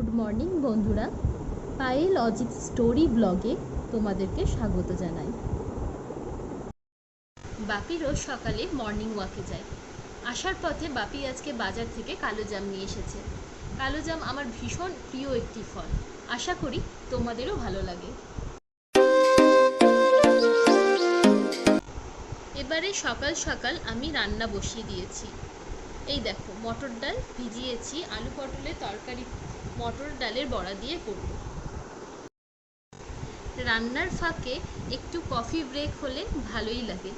Good morning বন্ধুরা, Payel Ajit story ব্লগে তোমাদেরকে স্বাগত জানাই। বাপি রোজ সকালে মর্নিং ওয়াকে যায়। আসার পথে বাপি আজকে বাজার থেকে কালোজাম নিয়ে এসেছে। কালোজাম আমার ভীষণ প্রিয় একটি ফল, আশা করি তোমাদেরও ভালো লাগে। এবারে সকাল সকাল আমি রান্না বসিয়ে দিয়েছি। এই দেখো, মটর ডাল ভিজিয়েছি, আলু পটলের তরকারি মটর ডালের বড়া দিয়ে করব। রান্নার ফাঁকে একটু কফি ব্রেক হলে ভালোই লাগে।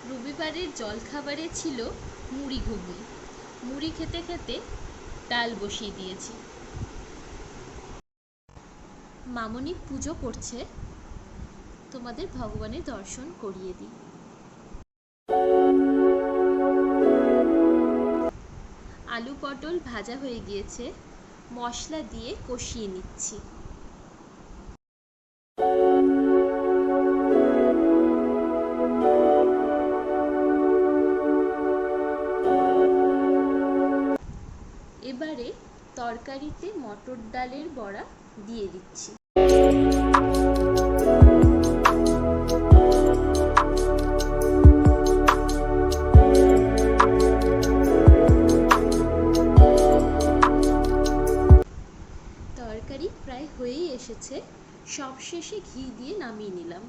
রবিবারের জলখাবারে ছিল মুড়ি ঘুগনি। মুড়ি খেতে খেতে ডাল বসিয়ে দিয়েছি। মামনি পুজো করছে, তোমাদের ভগবানের দর্শন করিয়ে দিই। আলু পটল ভাজা হয়ে গিয়েছে, মশলা দিয়ে কষিয়ে নিচ্ছি। এবারে তরকারিতে মটর ডালের বড়া দিয়ে দিচ্ছি। তরকারি প্রায় হয়েই এসেছে, সবশেষে ঘি দিয়ে নামিয়ে নিলাম।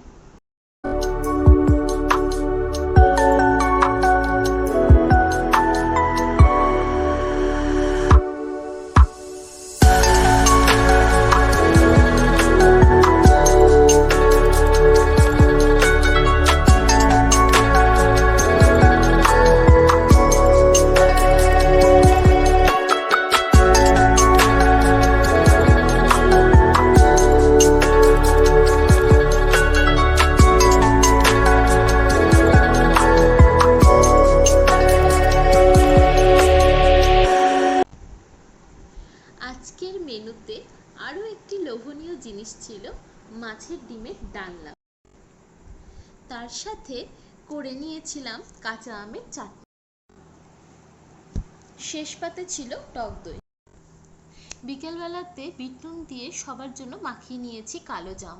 আজকের মেনুতে আরও একটি লোভনীয় জিনিস ছিল মাছের ডিমের ডালনা। তার সাথে করে নিয়েছিলাম কাঁচা আমের চাটনি। শেষ পাতে ছিল টক দই। বিকেলবেলাতে বিট নুন দিয়ে সবার জন্য মাখিয়ে নিয়েছি কালো জাম।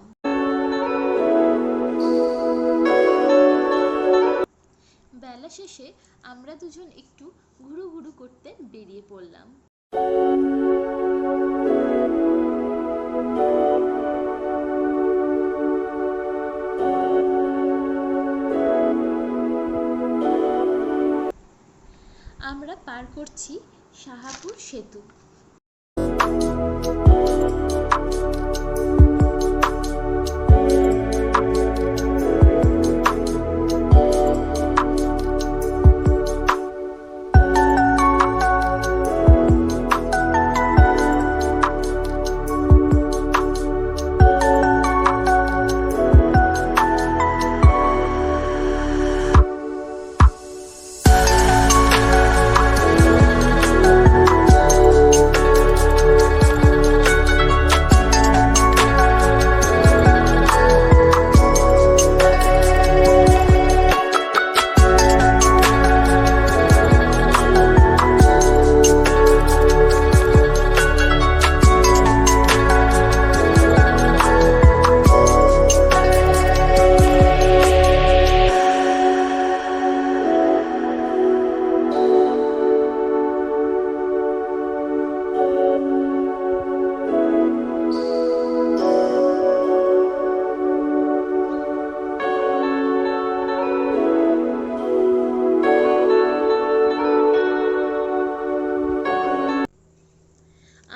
বেলা শেষে আমরা দুজন একটু ঘুরু ঘুরু করতে বেরিয়ে পড়লাম। আমরা পার করছি শাহাপুর সেতু।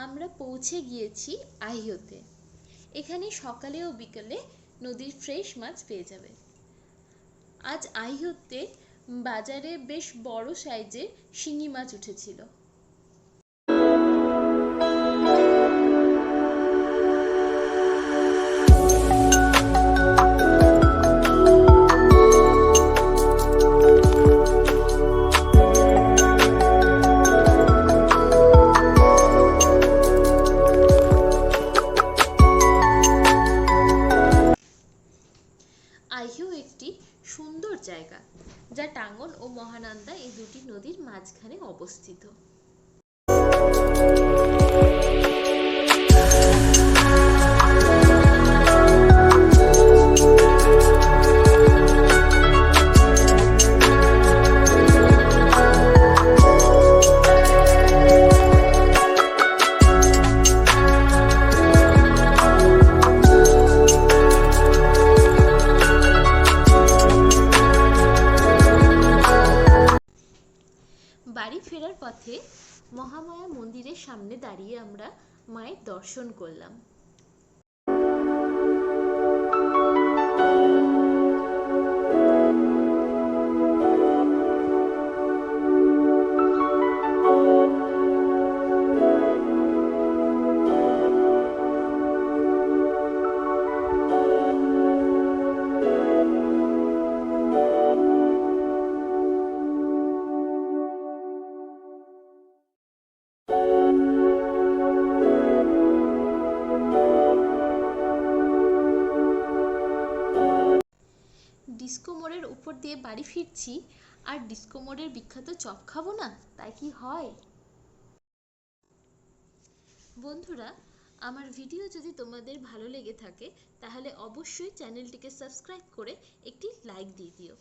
আমরা পৌঁছে গিয়েছি আহিওতে। এখানে সকালে ও বিকেলে নদীর ফ্রেশ মাছ পেয়ে যাবে। আজ আহিওতে বাজারে বেশ বড় সাইজের শিঙি মাছ উঠেছিল। মাঝখানে অবস্থিত। বাড়ি ফেরার পথে মহামায়া মন্দিরের সামনে দাঁড়িয়ে আমরা মায়ের দর্শন করলাম। ডিস্কো মোড়ের উপর দিয়ে বাড়ি ফিরছি আর ডিস্কো মোড়ের বিখ্যাত চপ খাবো না, তাই কি হয়? বন্ধুরা, আমার ভিডিও যদি তোমাদের ভালো লেগে থাকে তাহলে অবশ্যই চ্যানেলটিকে সাবস্ক্রাইব করে একটি লাইক দিয়ে দিও।